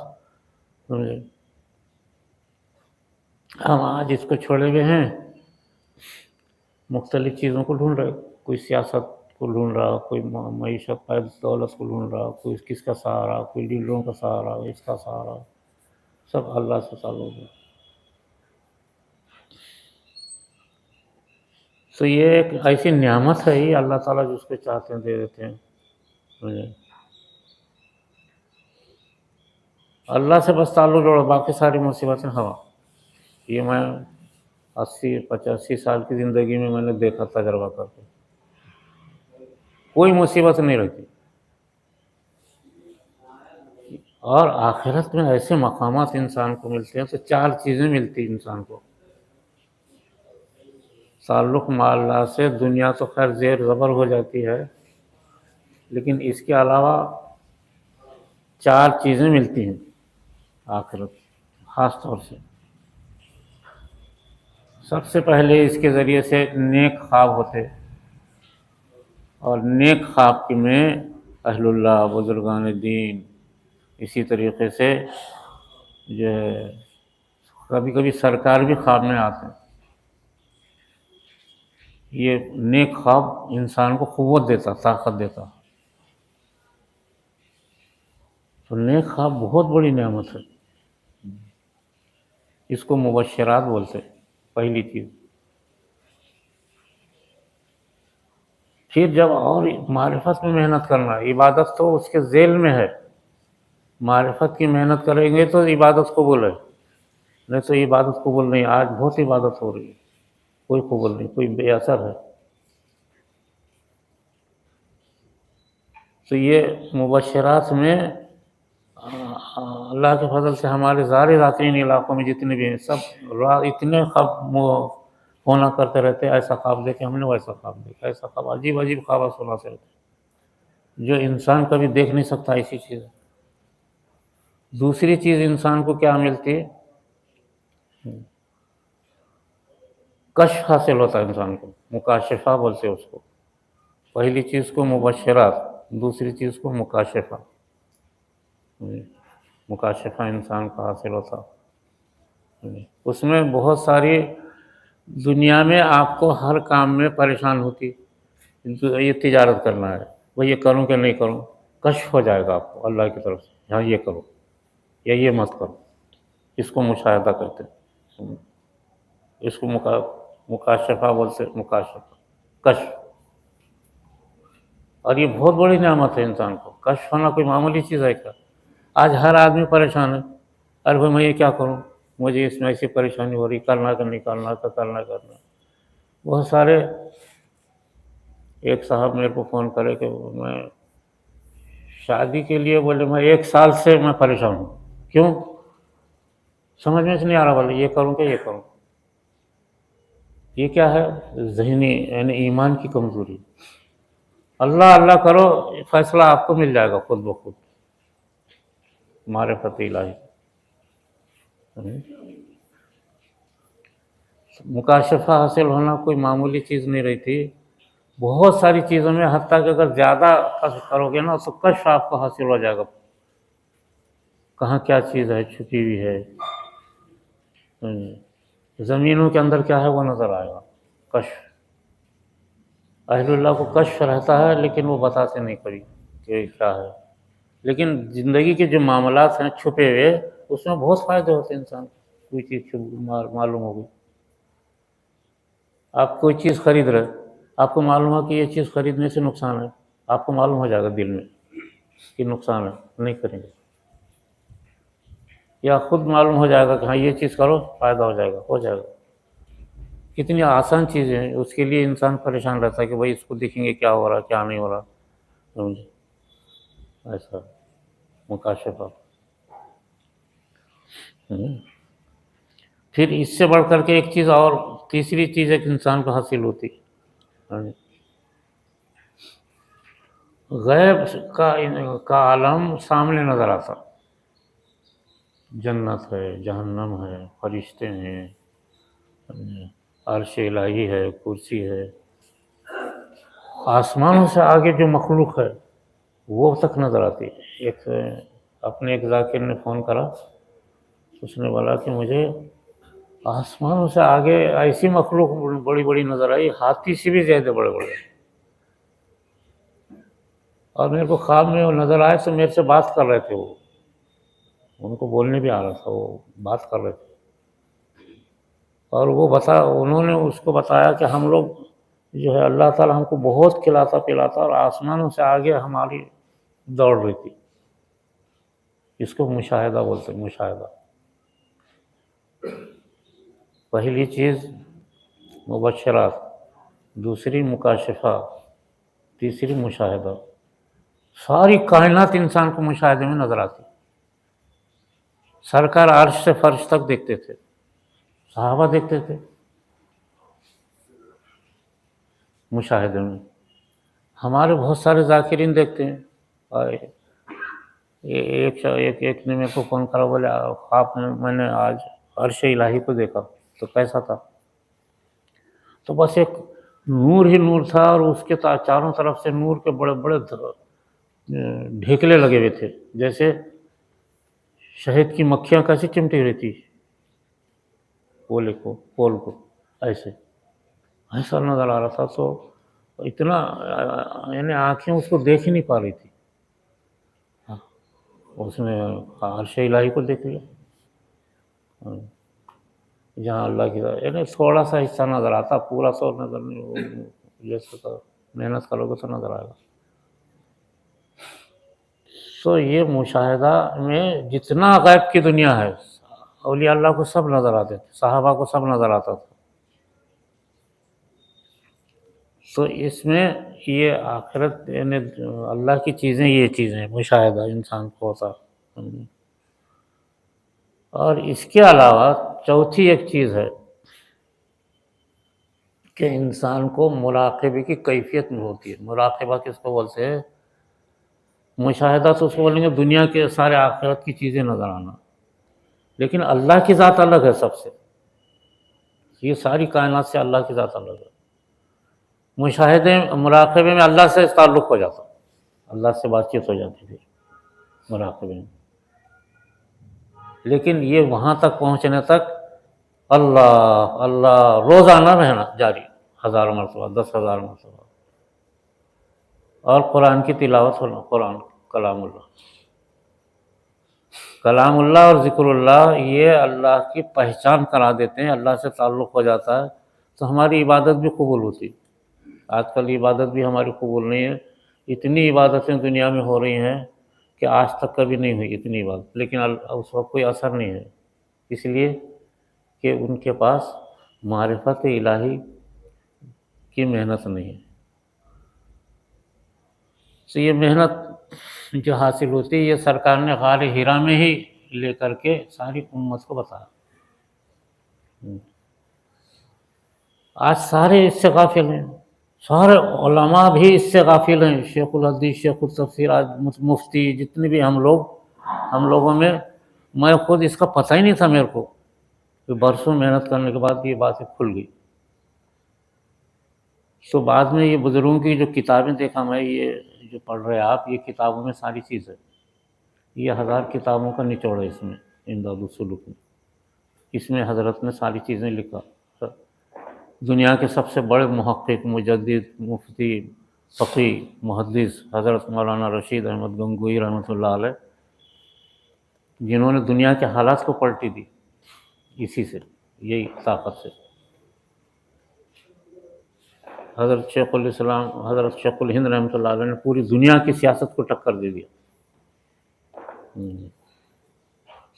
ہم آج اس کو چھوڑے ہوئے ہیں، مختلف چیزوں کو ڈھونڈ رہے، کوئی سیاست کو ڈھونڈ رہا، کوئی معیشت دولت کو ڈھونڈ رہا، کوئی کس کا سہارا، کوئی لیڈروں کا سہارا، اس کا سہارا، سب اللہ سے تعلق ہے۔ تو یہ ایک ایسی نعمت ہے، یہ اللہ تعالیٰ جس کو چاہتے ہیں دے دیتے ہیں۔ اللہ سے بس تعلق جوڑو، باقی ساری مصیبتیں ہوا۔ یہ میں 85 سال کی زندگی میں نے دیکھا، تجربہ کر کے، کوئی مصیبت نہیں رہتی۔ اور آخرت میں ایسے مقامات انسان کو ملتے ہیں، تو 4 چیزیں ملتی انسان کو۔ تعلق مع اللہ سے دنیا تو خیر زیر زبر ہو جاتی ہے، لیکن اس کے علاوہ 4 چیزیں ملتی ہیں آخرت، خاص طور سے۔ سب سے پہلے اس کے ذریعے سے نیک خواب ہوتے، اور نیک خواب میں اہل اللہ، بزرگان دین، اسی طریقے سے جو ہے کبھی کبھی سرکار بھی خواب میں آتے ہیں۔ یہ نیک خواب انسان کو قوت دیتا، طاقت دیتا۔ تو نیک خواب بہت بڑی نعمت ہے، اس کو مبشرات بولتے ہیں، پہلی چیز۔ پھر جب اور معرفت میں محنت کرنا، عبادت تو اس کے ذیل میں ہے، معرفت کی محنت کریں گے تو عبادت قبول ہے، نہیں تو عبادت قبول نہیں۔ آج بہت عبادت ہو رہی ہے، کوئی قبول نہیں، کوئی بے اثر ہے۔ تو یہ مبشرات میں اللہ کے فضل سے ہمارے ذاتین علاقوں میں جتنے بھی ہیں، سب اتنے خواب ہونا کرتے رہتے، ایسا خواب دیکھے ہم نے، ویسا خواب دیکھا، ایسا خواب، عجیب عجیب خواب سناتے رہتے، جو انسان کبھی دیکھ نہیں سکتا ایسی چیز۔ دوسری چیز انسان کو کیا ملتی ہے؟ کشف حاصل ہوتا ہے انسان کو، مکاشفہ بولتے اس کو۔ پہلی چیز کو مبشرات، دوسری چیز کو مکاشفہ۔ مکاشفہ انسان کا حاصل ہوتا، اس میں بہت ساری دنیا میں آپ کو ہر کام میں پریشان ہوتی، یہ تجارت کرنا ہے، وہ یہ کروں کہ نہیں کروں، کشف ہو جائے گا آپ کو اللہ کی طرف سے، ہاں یہ کرو یا یہ مت کرو۔ اس کو مشاہدہ کرتے ہیں، اس کو مکاشفہ بولتے، مکاشفہ، کشف۔ اور یہ بہت بڑی نعمت ہے انسان کو، کشف ہونا کوئی معمولی چیز ہے کیا؟ آج ہر آدمی پریشان ہے، ارے بھائی میں یہ کیا کروں، مجھے اس میں ایسی پریشانی ہو رہی، کرنا کہ نہیں کرنا، کرنا۔ بہت سارے، ایک صاحب میرے کو فون کرے کہ میں شادی کے لیے، بولے میں 1 سال سے میں پریشان ہوں، کیوں؟ سمجھ میں نہیں آ رہا، بولے یہ کروں کہ یہ کروں۔ یہ کیا ہے؟ ذہنی یعنی ایمان کی کمزوری۔ اللہ اللہ کرو، فیصلہ آپ کو مل جائے گا خود بخود، معرفت الہی۔ مکاشفہ حاصل ہونا کوئی معمولی چیز نہیں رہتی، بہت ساری چیزوں میں، حتیٰ کہ اگر زیادہ کشف کرو گے نا تو کشف آپ کو حاصل ہو جائے گا، کہاں کیا چیز ہے چھپی ہوئی ہے۔ زمینوں کے اندر کیا ہے وہ نظر آئے گا، کشف۔ اہل اللہ کو کشف رہتا ہے لیکن وہ بتاتے نہیں کبھی کہ کیا ہے، لیکن زندگی کے جو معاملات ہیں چھپے ہوئے، اس میں بہت فائدے ہوتے ہیں انسان کو، کوئی چیز معلوم ہو گئی۔ آپ کوئی چیز خرید رہے، آپ کو معلوم ہے کہ یہ چیز خریدنے سے نقصان ہے، آپ کو معلوم ہو جائے گا دل میں کہ نقصان ہے، نہیں کریں گے، یا خود معلوم ہو جائے گا کہ ہاں یہ چیز کرو فائدہ ہو جائے گا، ہو جائے گا۔ کتنی آسان چیزیں ہیں، اس کے لیے انسان پریشان رہتا ہے کہ بھائی اس کو دیکھیں گے کیا ہو رہا کیا نہیں ہو رہا، سمجھے؟ ایسا مکاشفہ۔ پھر اس سے بڑھ کر کے ایک چیز اور، تیسری چیز ایک انسان کو حاصل ہوتی، غیب کا عالم سامنے نظر آتا، جنت ہے، جہنم ہے، فرشتے ہیں، عرش الہی ہے، کرسی ہے، آسمانوں سے آگے جو مخلوق ہے وہ تک نظر آتی ہے۔ اپنے ایک ذاکر نے فون کرا، اس نے بولا کہ مجھے آسمانوں سے آگے ایسی مخلوق بڑی بڑی نظر آئی، ہاتھی سے بھی زیادہ بڑے بڑے، اور میرے کو خواب میں وہ نظر آئے تو میرے سے بات کر رہے تھے، وہ ان کو بولنے بھی آ رہا تھا، وہ بات کر رہے تھے، اور وہ انہوں نے اس کو بتایا کہ ہم لوگ جو ہے اللہ تعالیٰ ہم کو بہت کھلاتا پلاتا، اور آسمانوں سے آگے ہماری دوڑ رہی تھی۔ اس کو مشاہدہ بولتے ہیں، مشاہدہ۔ پہلی چیز مبشرات، دوسری مکاشفہ، تیسری مشاہدہ۔ ساری کائنات انسان کو مشاہدے میں نظر آتی۔ سرکار عرش سے فرش تک دیکھتے تھے، صحابہ دیکھتے تھے مشاہدے میں، ہمارے بہت سارے ذاکرین دیکھتے ہیں۔ اور ایک نے میرے کو فون کرا، بولے خواب میں نے آج عرش الہی کو دیکھا، تو کیسا تھا؟ تو بس ایک نور ہی نور تھا، اور اس کے چاروں طرف سے نور کے بڑے بڑے ڈھیکلے لگے ہوئے تھے، جیسے شہد کی مکھیاں کیسے چمٹی رہتی پول کو، ایسا نظر آ رہا تھا۔ تو اتنا یعنی آنکھیں اس کو دیکھ ہی نہیں پا رہی تھی، اس نے عرش الہی کو دیکھ لیا، جہاں اللہ کی طرف، یعنی تھوڑا سا حصہ نظر آتا، پورا تو نظر نہیں، جیسے تو محنت کرو گے تو نظر آئے گا۔ تو یہ مشاہدہ میں جتنا غیب کی دنیا ہے، اولیاء اللہ کو سب نظر آتے تھے، صحابہ کو سب نظر آتا تھا۔ تو اس میں یہ آخرت یعنی اللہ کی چیزیں، یہ چیزیں مشاہدہ انسان کو ہوتا۔ اور اس کے علاوہ چوتھی ایک چیز ہے کہ انسان کو مراقبے کی کیفیت میں ہوتی ہے۔ مراقبہ کس کو بولتے ہیں؟ مشاہدہ تو اس کو بولیں گے دنیا کے سارے آخرت کی چیزیں نظر آنا، لیکن اللہ کی ذات الگ ہے سب سے، یہ ساری کائنات سے اللہ کی ذات الگ ہے۔ مراقبے میں اللہ سے تعلق ہو جاتا، اللہ سے بات چیت ہو جاتی تھی مراقبے میں، لیکن یہ وہاں تک پہنچنے تک اللہ اللہ روزانہ رہنا جاری، 1000 مرتبہ، 10,000 مرتبہ، اور قرآن کی تلاوت ہونا، قرآن کلام اللہ اور ذکر اللہ، یہ اللہ کی پہچان کرا دیتے ہیں، اللہ سے تعلق ہو جاتا ہے تو ہماری عبادت بھی قبول ہوتی۔ آج کل عبادت بھی ہماری قبول نہیں ہے، اتنی عبادتیں دنیا میں ہو رہی ہیں کہ آج تک کبھی نہیں ہوئی اتنی عبادت، لیکن اس وقت کوئی اثر نہیں ہے، اس لیے کہ ان کے پاس معرفت الہی کی محنت نہیں ہے۔ تو یہ محنت جو حاصل ہوتی ہے، یہ سرکار نے غار حرا میں ہی لے کر کے ساری امت کو بتایا۔ آج سارے اس سے غافل ہیں، سارے علماء بھی اس سے غافل ہیں، شیخ الحدیث، شیخ التفسیر، آج مفتی، جتنے بھی ہم لوگوں میں خود اس کا پتہ ہی نہیں تھا میرے کو، کہ برسوں محنت کرنے کے بعد یہ باتیں کھل گئی۔ تو بعد میں یہ بزرگوں کی جو کتابیں دیکھا میں، یہ جو پڑھ رہے آپ، یہ کتابوں میں ساری چیز ہے، یہ 1000 کتابوں کا نچوڑ ہے اس میں، امداد السلوک میں، اس میں حضرت نے ساری چیزیں لکھا۔ دنیا کے سب سے بڑے محقق، مجدد، مفتی، فقی، محدث حضرت مولانا رشید احمد گنگوئی رحمۃ اللہ علیہ، جنہوں نے دنیا کے حالات کو پلٹی دی اسی سے، یہی طاقت سے۔ حضرت شیخ الاسلام، حضرت شیخ الہند رحمۃ اللہ علیہ نے پوری دنیا کی سیاست کو ٹکر دے دیا۔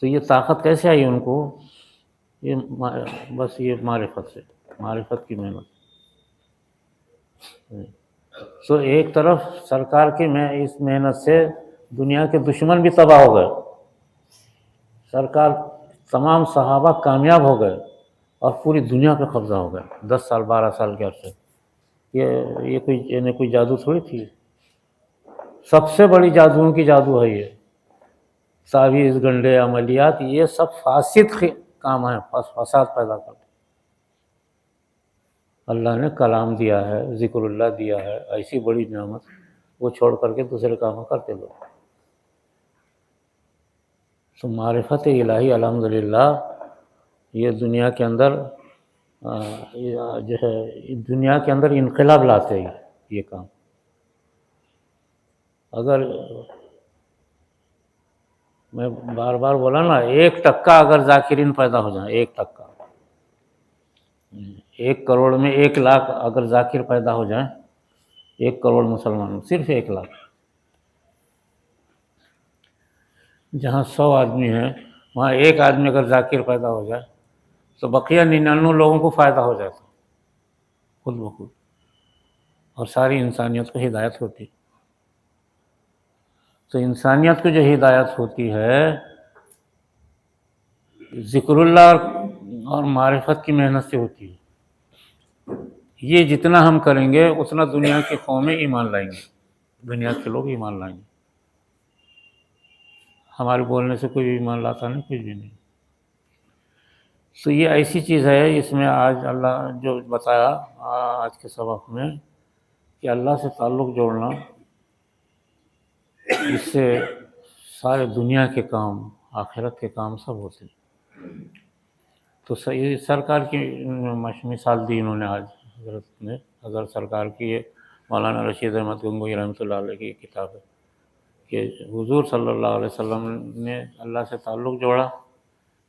تو یہ طاقت کیسے آئی ان کو؟ یہ بس یہ معرفت سے، معرفت کی محنت۔ تو ایک طرف سرکار کی اس محنت سے دنیا کے دشمن بھی تباہ ہو گئے، سرکار تمام صحابہ کامیاب ہو گئے، اور پوری دنیا پہ قبضہ ہو گیا 10 سال 12 سال کے عرصے۔ یہ کوئی جادو تھوڑی تھی، سب سے بڑی جادوؤں کی جادو ہے یہ، تعویذ، گنڈے، عملیات، یہ سب فاسد کام ہیں، فساد پیدا کرتے۔ اللہ نے کلام دیا ہے، ذکر اللہ دیا ہے، ایسی بڑی نعمت، وہ چھوڑ کر کے دوسرے کام کرتے لوگ۔ تو معرفت الہی الحمدللہ یہ دنیا کے اندر جو ہے، دنیا کے اندر انقلاب لاتے ہیں یہ کام۔ اگر میں بار بار بولا نا، 1% اگر ذاکرین پیدا ہو جائیں، 1%، 1 کروڑ میں 1 لاکھ اگر ذاکر پیدا ہو جائیں، 1 کروڑ مسلمان، صرف 1 لاکھ، جہاں 100 آدمی ہیں وہاں 1 آدمی اگر ذاکر پیدا ہو جائے تو بقیہ 99 لوگوں کو فائدہ ہو جاتا خود بخود، اور ساری انسانیت کو ہدایت ہوتی۔ تو انسانیت کو جو ہدایت ہوتی ہے ذکر اللہ اور معرفت کی محنت سے ہوتی ہے۔ یہ جتنا ہم کریں گے اتنا دنیا کی قومیں ایمان لائیں گے، دنیا کے لوگ ایمان لائیں گے۔ ہمارے بولنے سے کوئی ایمان لاتا نہیں، کچھ بھی نہیں۔ تو یہ ایسی چیز ہے، اس میں آج اللہ جو بتایا آج کے سبق میں، کہ اللہ سے تعلق جوڑنا، اس سے سارے دنیا کے کام، آخرت کے کام سب ہوتے ہیں۔ تو سرکار کی مثال دی انہوں نے آج، حضرت نے، حضرت سرکار کی یہ مولانا رشید احمد گنگوئی رحمۃ اللہ علیہ کی کتاب ہے، کہ حضور صلی اللہ علیہ وسلم نے اللہ سے تعلق جوڑا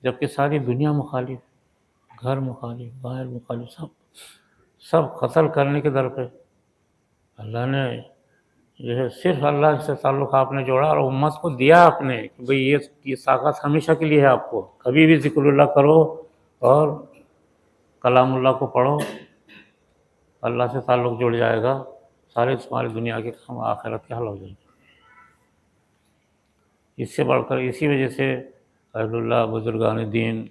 جبکہ ساری دنیا مخالف، گھر مخالف، باہر مخالف، سب قتل کرنے کے در پہ، اللہ نے جو ہے صرف اللہ سے تعلق آپ نے جوڑا، اور امت کو دیا آپ نے کہ بھئی یہ طاقت ہمیشہ کے لیے ہے، آپ کو کبھی بھی ذکر اللہ کرو اور کلام اللہ کو پڑھو، اللہ سے تعلق جڑ جائے گا، سارے تمہاری دنیا کے کام آخرت کے حل ہو جائیں گے۔ اس سے بڑھ کر، اسی وجہ سے اہل اللہ، بزرگان دین،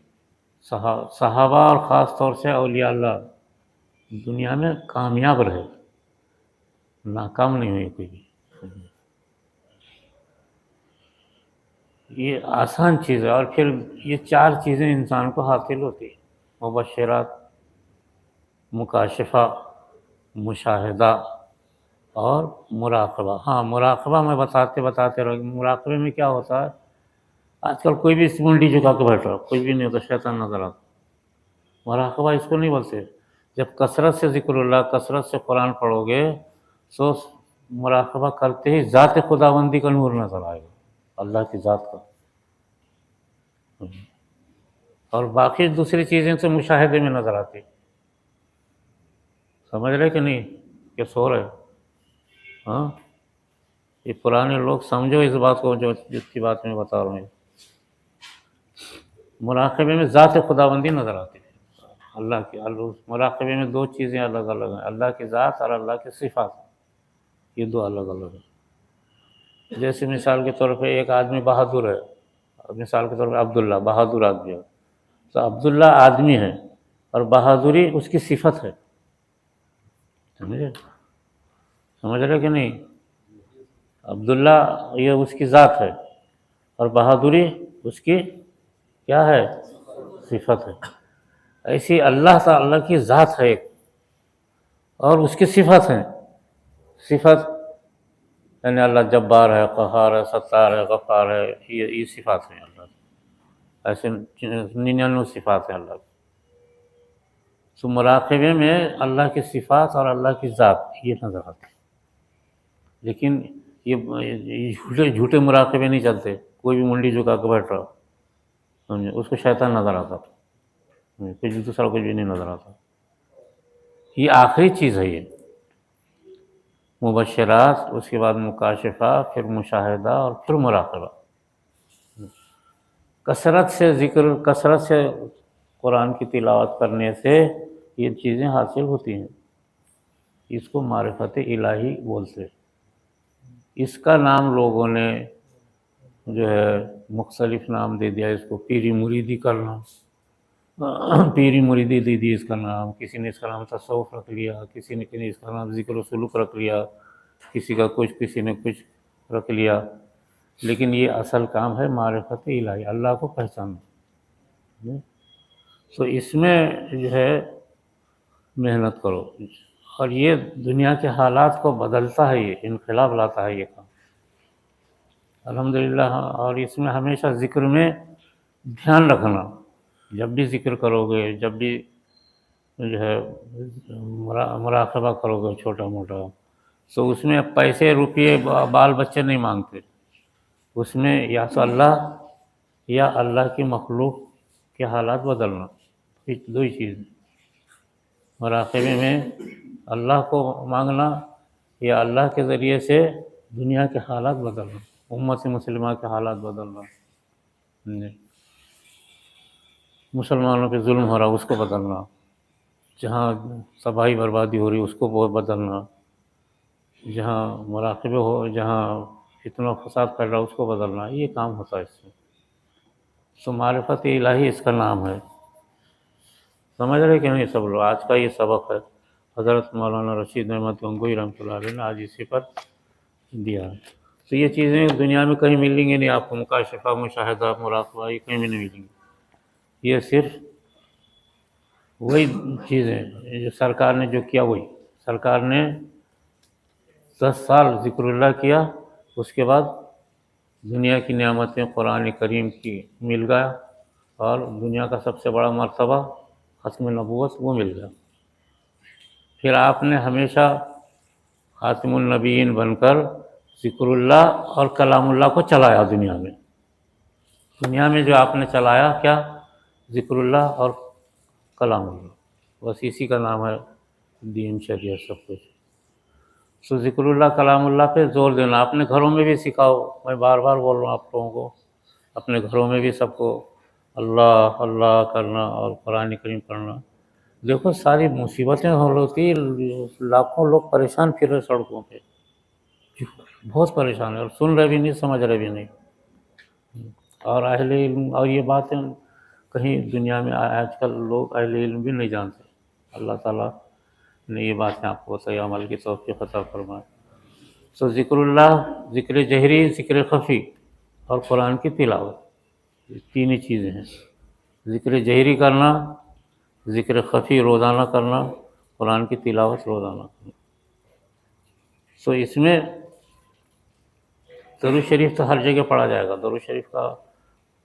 صحابہ اور خاص طور سے اولیاء اللہ دنیا میں کامیاب رہے، ناکام نہیں ہوئی کوئی بھی۔ یہ آسان چیز ہے، اور پھر یہ 4 چیزیں انسان کو حاصل ہوتی ہیں: مبشرات، مکاشفہ، مشاہدہ اور مراقبہ۔ ہاں، مراقبہ میں بتاتے رہو، مراقبے میں کیا ہوتا ہے، آج کل کوئی بھی منڈی جھکا کے بیٹھ رہا، کوئی بھی نہیں ہوتا، شیطان نظر آتا۔ مراقبہ اس کو نہیں بولتے۔ جب کثرت سے ذکر اللہ، کثرت سے قرآن پڑھو گے تو مراقبہ کرتے ہی ذات خداوندی کا نور نظر آئے گا، اللہ کی ذات کا، اور باقی دوسری چیزیں تو مشاہدے میں نظر آتی۔ سمجھ رہے کہ نہیں، کہ سو رہے؟ ہاں، یہ پرانے لوگ سمجھو اس بات کو، جس کی بات میں بتا رہا ہوں۔ مراقبے میں ذات خداوندی نظر آتی ہے اللہ کی۔ مراقبے میں 2 چیزیں الگ الگ ہیں، اللہ کی ذات اور اللہ کی صفات، یہ 2 الگ الگ ہیں۔ جیسے مثال کے طور پہ ایک آدمی بہادر ہے، مثال کے طور پہ عبداللہ بہادر آدمی ہے، تو عبداللہ آدمی ہے اور بہادری اس کی صفت ہے۔ سمجھے؟ سمجھ رہے کہ نہیں؟ عبداللہ یہ اس کی ذات ہے، اور بہادری اس کی کیا ہے؟ صفت ہے۔ ایسی اللہ تعالیٰ کی ذات ہے ایک، اور اس کی صفت ہے۔ صفت یعنی اللہ جبار ہے، قہار ہے، ستار ہے، غفار ہے، یہ صفات ہیں اللہ کی۔ ایسے 99 صفات ہیں اللہ کی۔ تو مراقبے میں اللہ کی صفات اور اللہ کی ذات یہ نظر آتی ہے۔ لیکن یہ جھوٹے مراقبے نہیں چلتے، کوئی بھی منڈی جھکا کے بیٹھ رہا، سمجھے، اس کو شیطان نظر آتا، کچھ دوسرا کچھ بھی نہیں نظر آتا۔ یہ آخری چیز ہے، یہ مبشرات، اس کے بعد مکاشفہ، پھر مشاہدہ، اور پھر مراقبہ۔ کثرت سے ذکر، کثرت سے قرآن کی تلاوت کرنے سے یہ چیزیں حاصل ہوتی ہیں۔ اس کو معرفت الہی بولتے ہیں۔ اس کا نام لوگوں نے جو ہے مختلف نام دے دیا اس کو، پیری مریدی کرنا، پیری مریدی دے دی اس کا نام، کسی نے اس کا نام تصوف رکھ لیا، کسی نے اس کا نام ذکر و سلوک رکھ لیا، کسی کا کچھ، کسی نے کچھ رکھ لیا۔ لیکن یہ اصل کام ہے معرفت الہی، اللہ کو پہچاننا۔ تو اس میں جو ہے محنت کرو، اور یہ دنیا کے حالات کو بدلتا ہے، یہ انقلاب لاتا ہے یہ کام، الحمدللہ۔ اور اس میں ہمیشہ ذکر میں دھیان رکھنا، جب بھی ذکر کرو گے، جب بھی جو ہے مراقبہ کرو گے چھوٹا موٹا، تو اس میں پیسے روپیے بال بچے نہیں مانگتے، اس میں یا تو اللہ یا اللہ کی مخلوق کے حالات بدلنا، دو ہی چیز۔ مراقبے میں اللہ کو مانگنا، یا اللہ کے ذریعے سے دنیا کے حالات بدلنا، امت مسلمہ کے حالات بدلنا، مسلمانوں پہ ظلم ہو رہا اس کو بدلنا، جہاں تباہی بربادی ہو رہی اس کو بہت بدلنا، جہاں مراقبے ہو، جہاں فتنہ و فساد پھیل رہا اس کو بدلنا، یہ کام ہوتا ہے اس سے۔ تو معرفت الہی اس کا نام ہے۔ سمجھ رہے کہ نہیں سب لوگ؟ آج کا یہ سبق ہے، حضرت مولانا رشید احمد گنگوئی رحمۃ اللہ علیہ نے آج اسی پر دیا۔ تو یہ چیزیں دنیا میں کہیں ملیں گی نہیں آپ کو، مکاشفہ، مشاہدہ، مراقبہ، یہ کہیں بھی نہیں ملیں گی۔ یہ صرف وہی چیزیں جو سرکار نے جو کیا، وہی سرکار نے 10 سال ذکر اللہ کیا، اس کے بعد دنیا کی نعمتیں قرآن کریم کی مل گیا، اور دنیا کا سب سے بڑا مرتبہ ختم نبوت وہ مل گیا۔ پھر آپ نے ہمیشہ خاتم النبیین بن کر ذکر اللہ اور کلام اللہ کو چلایا دنیا میں۔ دنیا میں جو آپ نے چلایا کیا؟ ذکر اللہ اور کلام اللہ، بس اسی کا نام ہے دین، شریعت، سب کچھ۔ تو ذکر اللہ، کلام اللہ پہ زور دینا، اپنے گھروں میں بھی سکھاؤ۔ میں بار بار بول رہا ہوں آپ لوگوں کو، اپنے گھروں میں بھی سب کو اللہ اللہ کرنا اور قرآن کریم پڑھنا۔ دیکھو ساری مصیبتیں ہوتی، لاکھوں لوگ پریشان پھر رہے سڑکوں پہ، بہت پریشان ہے، اور سن رہے بھی نہیں، سمجھ رہے بھی نہیں۔ اور اہل علم، اور یہ باتیں کہیں دنیا میں آج کل لوگ اہل علم بھی نہیں جانتے۔ اللہ تعالیٰ نے یہ باتیں آپ کو صحیح عمل کی توفیق عطا فرمائے۔ تو ذکر اللہ، ذکر جہری، ذکر خفی، اور قرآن کی تلاوت، یہ تین ہی چیزیں ہیں۔ ذکر جہری کرنا، ذکر خفی روزانہ کرنا، قرآن کی تلاوت روزانہ کرنا۔ تو اس میں درود شریف تو ہر جگہ پڑھا جائے گا۔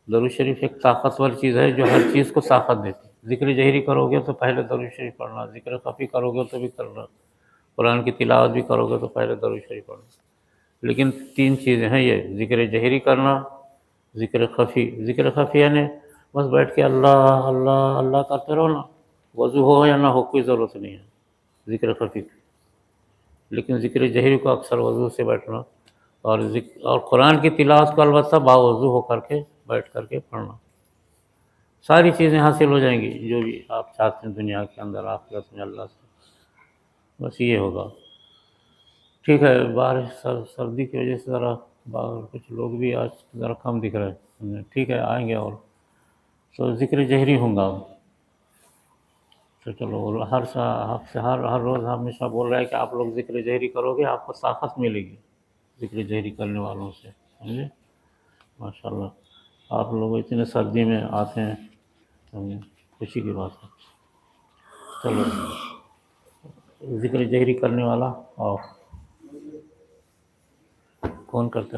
درود شریف ایک طاقتور چیز ہے جو ہر چیز کو طاقت دیتی ہے۔ ذکر جہری کرو گے تو پہلے درود شریف پڑھنا، ذکر خفی کرو گے تو بھی کرنا، قرآن کی تلاوت بھی کرو گے تو پہلے درود شریف پڑھنا۔ لیکن تین چیزیں ہیں یہ، ذکر جہری کرنا، ذکر خفی۔ ذکر خفی یعنی بس بیٹھ کے اللہ اللہ اللہ کرتے رہو نا، وضو ہو یا نہ ہو کوئی ضرورت نہیں ہے ذکر خفی کی۔ لیکن ذکر جہری کو اکثر وضو سے بیٹھنا، اور قرآن کی تلاوت کو البتہ باوضو ہو کر کے بیٹھ کر کے پڑھنا۔ ساری چیزیں حاصل ہو جائیں گی جو بھی آپ چاہتے ہیں دنیا کے اندر، آخرت میں اللہ سے، بس یہ ہوگا۔ ٹھیک ہے، بارش سردی کی وجہ سے ذرا باہر کچھ لوگ بھی آج ذرا کم دکھ رہے ہیں، ٹھیک ہے آئیں گے۔ اور تو ذکر جہری ہوں گا۔ تو چلو ہر روز ہمیشہ بول رہا ہے کہ آپ لوگ ذکر جہری کرو گے، آپ کو طاقت ملے گی ذکر جہری کرنے والوں سے، سمجھے؟ ماشاء اللہ آپ لوگ اتنے سردی میں آتے ہیں، خوشی کی بات ہے۔ چلو ذکر جہری کرنے والا اور کون کرتا ہے؟